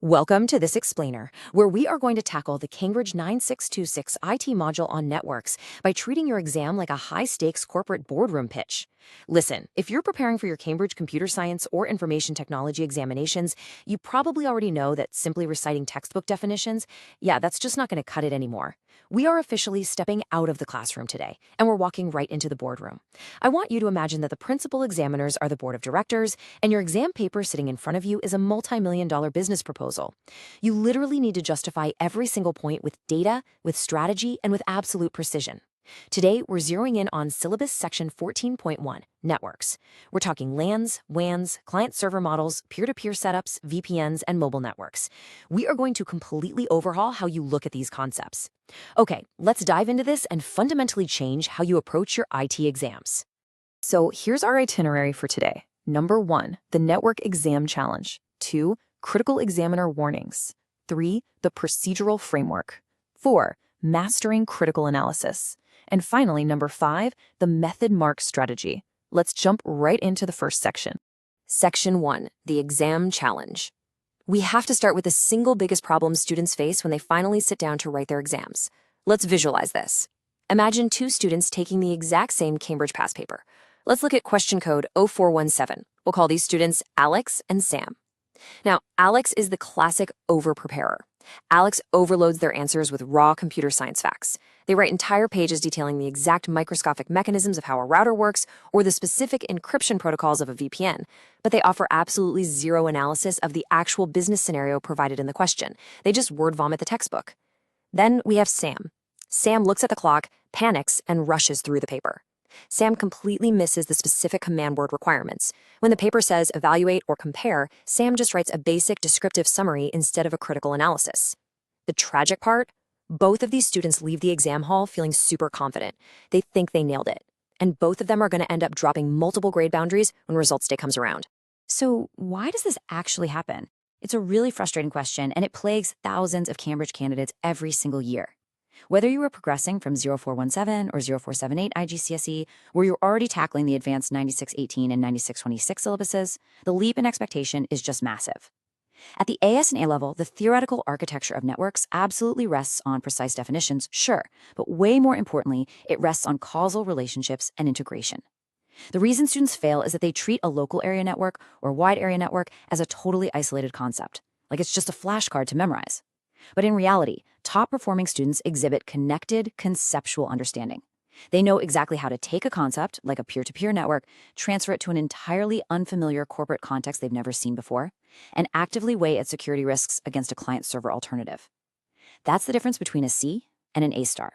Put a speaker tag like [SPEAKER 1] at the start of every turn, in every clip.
[SPEAKER 1] Welcome to This Explainer, where we are going to tackle the Cambridge 9626 IT module on networks by treating your exam like a high-stakes corporate boardroom pitch. Listen, if you're preparing for your Cambridge computer science or information technology examinations, you probably already know that simply reciting textbook definitions, that's just not going to cut it anymore. We are officially stepping out of the classroom today, and we're walking right into the boardroom. I want you to imagine that the principal examiners are the board of directors, and your exam paper sitting in front of you is a multi-million-dollar business proposal. You literally need to justify every single point with data, with strategy, and with absolute precision. Today, we're zeroing in on syllabus section 14.1, networks. We're talking LANs, WANs, client-server models, peer-to-peer setups, VPNs, and mobile networks. We are going to completely overhaul how you look at these concepts. Okay, let's dive into this and fundamentally change how you approach your IT exams.
[SPEAKER 2] So here's our itinerary for today. Number 1, the Network Exam Challenge. 2, Critical Examiner Warnings. 3, the Procedural Framework. 4, Mastering Critical Analysis. And finally, number 5, the Method Mark Strategy. Let's jump right into the first section.
[SPEAKER 1] Section 1, the Exam Challenge. We have to start with the single biggest problem students face when they finally sit down to write their exams. Let's visualize this. Imagine two students taking the exact same Cambridge past paper. Let's look at question code 0417. We'll call these students Alex and Sam. Now, Alex is the classic over-preparer. Alex overloads their answers with raw computer science facts. They write entire pages detailing the exact microscopic mechanisms of how a router works or the specific encryption protocols of a VPN, but they offer absolutely zero analysis of the actual business scenario provided in the question. They just word vomit the textbook. Then we have Sam. Sam looks at the clock, panics, and rushes through the paper. Sam completely misses the specific command word requirements. When the paper says evaluate or compare, Sam just writes a basic descriptive summary instead of a critical analysis. The tragic part? Both of these students leave the exam hall feeling super confident. They think they nailed it. And both of them are going to end up dropping multiple grade boundaries when results day comes around.
[SPEAKER 3] So why does this actually happen? It's a really frustrating question, and it plagues thousands of Cambridge candidates every single year. Whether you are progressing from 0417 or 0478 IGCSE, where you're already tackling the advanced 9618 and 9626 syllabuses, the leap in expectation is just massive. At the AS and A level, the theoretical architecture of networks absolutely rests on precise definitions, sure, but way more importantly, it rests on causal relationships and integration. The reason students fail is that they treat a local area network or wide area network as a totally isolated concept, like it's just a flashcard to memorize. But in reality, top-performing students exhibit connected, conceptual understanding. They know exactly how to take a concept, like a peer-to-peer network, transfer it to an entirely unfamiliar corporate context they've never seen before, and actively weigh its security risks against a client-server alternative. That's the difference between a C and an A-star.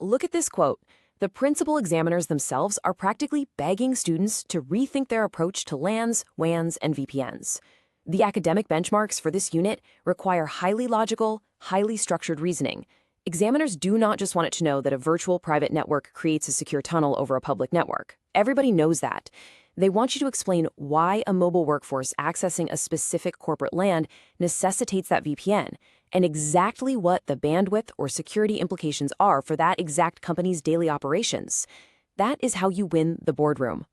[SPEAKER 1] Look at this quote. The principal examiners themselves are practically begging students to rethink their approach to LANs, WANs, and VPNs. The academic benchmarks for this unit require highly logical, highly structured reasoning. Examiners do not just want it to know that a virtual private network creates a secure tunnel over a public network. Everybody knows that. They want you to explain why a mobile workforce accessing a specific corporate LAN necessitates that VPN, and exactly what the bandwidth or security implications are for that exact company's daily operations. That is how you win the boardroom.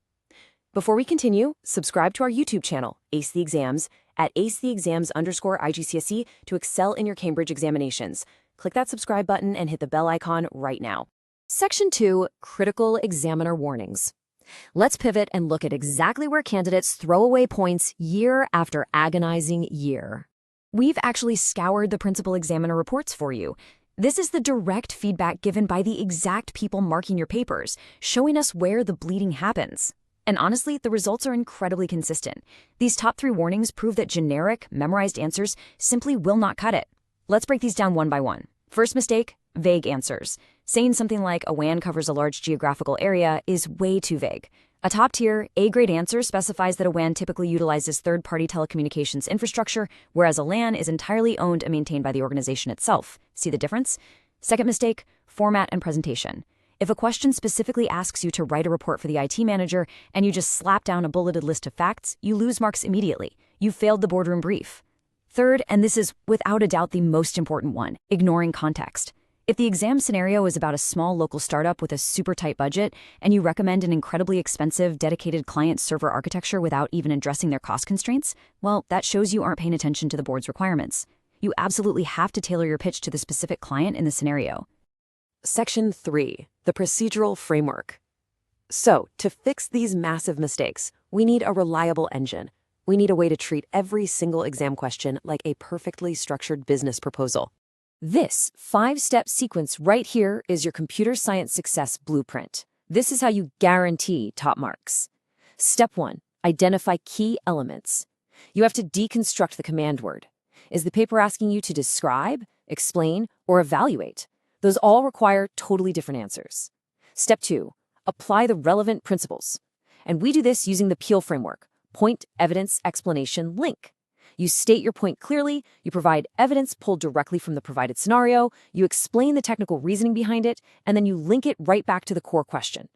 [SPEAKER 1] Before we continue, subscribe to our YouTube channel, Ace the Exams, at acetheexams_IGCSE to excel in your Cambridge examinations. Click that subscribe button and hit the bell icon right now. Section 2, Critical Examiner Warnings. Let's pivot and look at exactly where candidates throw away points year after agonizing year. We've actually scoured the principal examiner reports for you. This is the direct feedback given by the exact people marking your papers, showing us where the bleeding happens. And honestly, the results are incredibly consistent. These top 3 warnings prove that generic, memorized answers simply will not cut it. Let's break these down one by one. First mistake, vague answers. Saying something like a WAN covers a large geographical area is way too vague. A top-tier, A-grade answer specifies that a WAN typically utilizes third-party telecommunications infrastructure, whereas a LAN is entirely owned and maintained by the organization itself. See the difference? Second mistake, format and presentation. If a question specifically asks you to write a report for the IT manager and you just slap down a bulleted list of facts, you lose marks immediately. You failed the boardroom brief. Third, and this is without a doubt the most important one, ignoring context.
[SPEAKER 3] If the exam scenario is about a small local startup with a super tight budget, and you recommend an incredibly expensive, dedicated client-server architecture without even addressing their cost constraints, well, that shows you aren't paying attention to the board's requirements. You absolutely have to tailor your pitch to the specific client in the scenario.
[SPEAKER 1] Section 3, the procedural framework. So, to fix these massive mistakes, we need a reliable engine. We need a way to treat every single exam question like a perfectly structured business proposal. This 5-step sequence right here is your computer science success blueprint. This is how you guarantee top marks. Step 1, identify key elements. You have to deconstruct the command word. Is the paper asking you to describe, explain, or evaluate? Those all require totally different answers. Step 2, apply the relevant principles. And we do this using the PEAL framework, point, evidence, explanation, link. You state your point clearly, you provide evidence pulled directly from the provided scenario, you explain the technical reasoning behind it, and then you link it right back to the core question.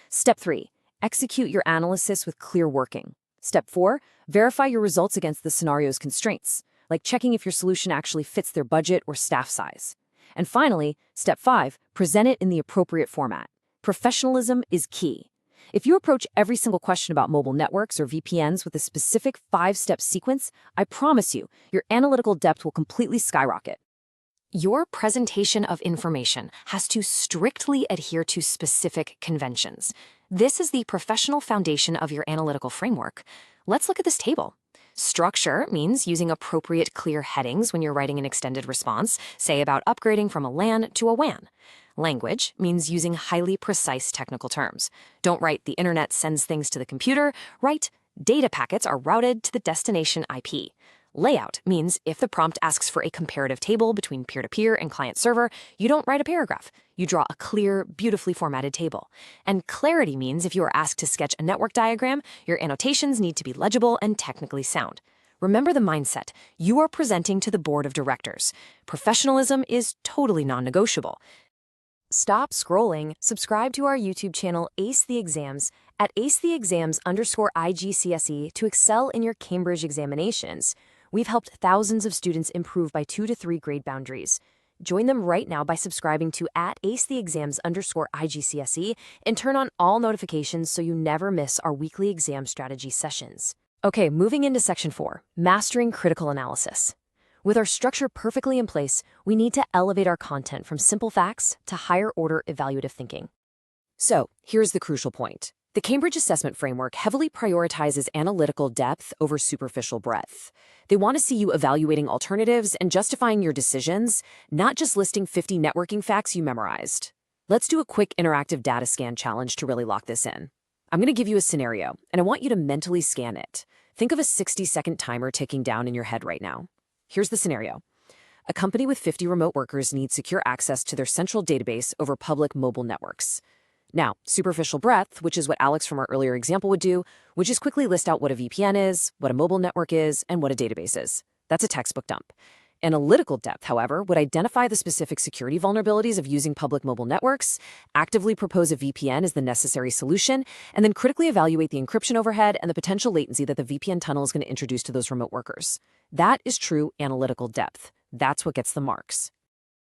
[SPEAKER 1] Step 3, execute your analysis with clear working. Step 4, verify your results against the scenario's constraints, like checking if your solution actually fits their budget or staff size. And finally, Step 5, present it in the appropriate format. Professionalism is key. If you approach every single question about mobile networks or VPNs with a specific 5-step sequence, I promise you, your analytical depth will completely skyrocket. Your presentation of information has to strictly adhere to specific conventions. This is the professional foundation of your analytical framework. Let's look at this table. Structure means using appropriate clear headings when you're writing an extended response, say about upgrading from a LAN to a WAN. Language means using highly precise technical terms. Don't write "the internet sends things to the computer," write "data packets are routed to the destination IP." Layout means if the prompt asks for a comparative table between peer-to-peer and client-server, you don't write a paragraph. You draw a clear, beautifully formatted table. And clarity means if you are asked to sketch a network diagram, your annotations need to be legible and technically sound. Remember the mindset. You are presenting to the board of directors. Professionalism is totally non-negotiable. Stop scrolling. Subscribe to our YouTube channel, Ace the Exams, at acetheexams_IGCSE to excel in your Cambridge examinations. We've helped thousands of students improve by 2 to 3 grade boundaries. Join them right now by subscribing to @acetheexams_IGCSE and turn on all notifications so you never miss our weekly exam strategy sessions. Okay, moving into Section 4, Mastering Critical Analysis. With our structure perfectly in place, we need to elevate our content from simple facts to higher-order evaluative thinking. So, here's the crucial point. The Cambridge Assessment Framework heavily prioritizes analytical depth over superficial breadth. They want to see you evaluating alternatives and justifying your decisions, not just listing 50 networking facts you memorized. Let's do a quick interactive data scan challenge to really lock this in. I'm going to give you a scenario, and I want you to mentally scan it. Think of a 60-second timer ticking down in your head right now. Here's the scenario. A company with 50 remote workers needs secure access to their central database over public mobile networks. Now, superficial breadth, which is what Alex from our earlier example would do, would just quickly list out what a VPN is, what a mobile network is, and what a database is. That's a textbook dump. Analytical depth, however, would identify the specific security vulnerabilities of using public mobile networks, actively propose a VPN as the necessary solution, and then critically evaluate the encryption overhead and the potential latency that the VPN tunnel is going to introduce to those remote workers. That is true analytical depth. That's what gets the marks.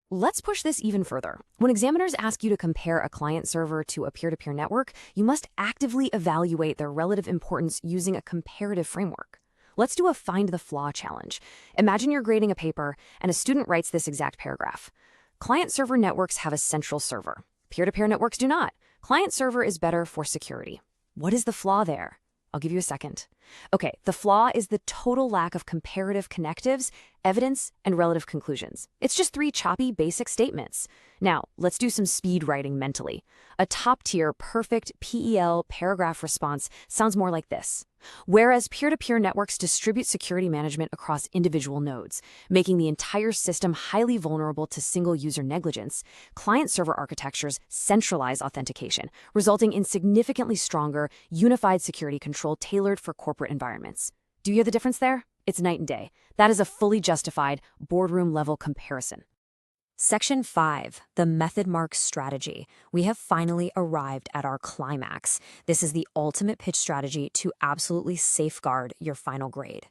[SPEAKER 1] Let's push this even further. When examiners ask you to compare a client server to a peer-to-peer network, you must actively evaluate their relative importance using a comparative framework. Let's do a find the flaw challenge. Imagine you're grading a paper and a student writes this exact paragraph. Client server networks have a central server. Peer-to-peer networks do not. Client server is better for security. What is the flaw there? I'll give you a second. Okay, the flaw is the total lack of comparative connectives, evidence, and relative conclusions. It's just 3 choppy, basic statements. Now, let's do some speed writing mentally. A top-tier, perfect PEL paragraph response sounds more like this. Whereas peer-to-peer networks distribute security management across individual nodes, making the entire system highly vulnerable to single-user negligence, client-server architectures centralize authentication, resulting in significantly stronger, unified security control tailored for corporate environments. Do you hear the difference there? It's night and day. That is a fully justified, boardroom-level comparison.
[SPEAKER 3] Section 5, the method mark strategy. We have finally arrived at our climax. This is the ultimate pitch strategy to absolutely safeguard your final grade.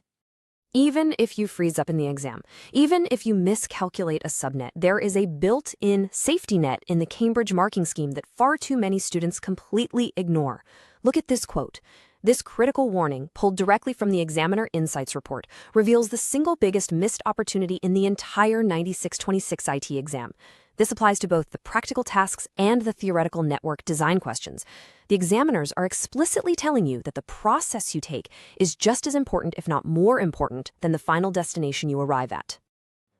[SPEAKER 1] Even if you freeze up in the exam, even if you miscalculate a subnet, there is a built-in safety net in the Cambridge marking scheme that far too many students completely ignore. Look at this quote. This critical warning, pulled directly from the Examiner Insights report, reveals the single biggest missed opportunity in the entire 9626 IT exam. This applies to both the practical tasks and the theoretical network design questions. The examiners are explicitly telling you that the process you take is just as important, if not more important, than the final destination you arrive at.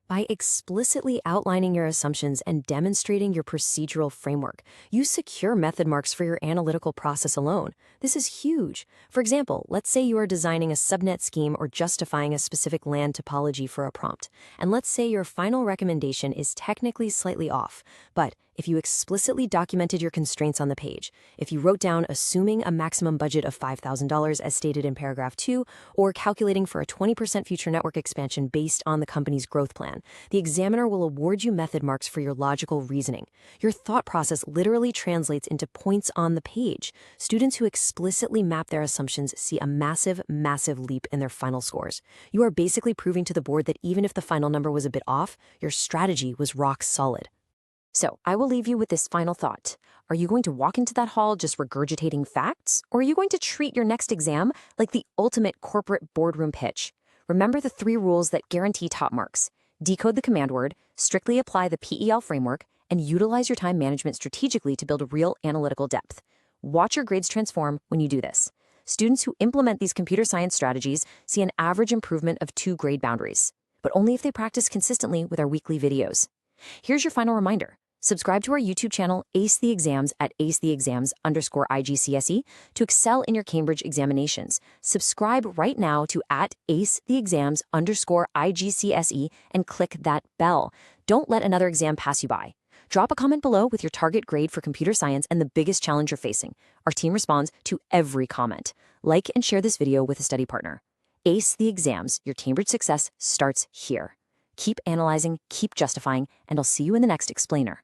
[SPEAKER 1] By explicitly outlining your assumptions and demonstrating your procedural framework, you secure method marks for your analytical process alone. This is huge. For example, let's say you are designing a subnet scheme or justifying a specific LAN topology for a prompt. And let's say your final recommendation is technically slightly off, but if you explicitly documented your constraints on the page, if you wrote down assuming a maximum budget of $5,000 as stated in paragraph 2, or calculating for a 20% future network expansion based on the company's growth plan, the examiner will award you method marks for your logical reasoning. Your thought process literally translates into points on the page. Students who explicitly map their assumptions see a massive, massive leap in their final scores. You are basically proving to the board that even if the final number was a bit off, your strategy was rock solid. So I will leave you with this final thought. Are you going to walk into that hall just regurgitating facts? Or are you going to treat your next exam like the ultimate corporate boardroom pitch? Remember the 3 rules that guarantee top marks. Decode the command word, strictly apply the PEL framework, and utilize your time management strategically to build real analytical depth. Watch your grades transform when you do this. Students who implement these computer science strategies see an average improvement of 2 grade boundaries, but only if they practice consistently with our weekly videos. Here's your final reminder. Subscribe to our YouTube channel, Ace the Exams at acetheexams_IGCSE to excel in your Cambridge examinations. Subscribe right now to at acetheexams_IGCSE and click that bell. Don't let another exam pass you by. Drop a comment below with your target grade for computer science and the biggest challenge you're facing. Our team responds to every comment. Like and share this video with a study partner. Ace the Exams, your Cambridge success starts here. Keep analyzing, keep justifying, and I'll see you in the next explainer.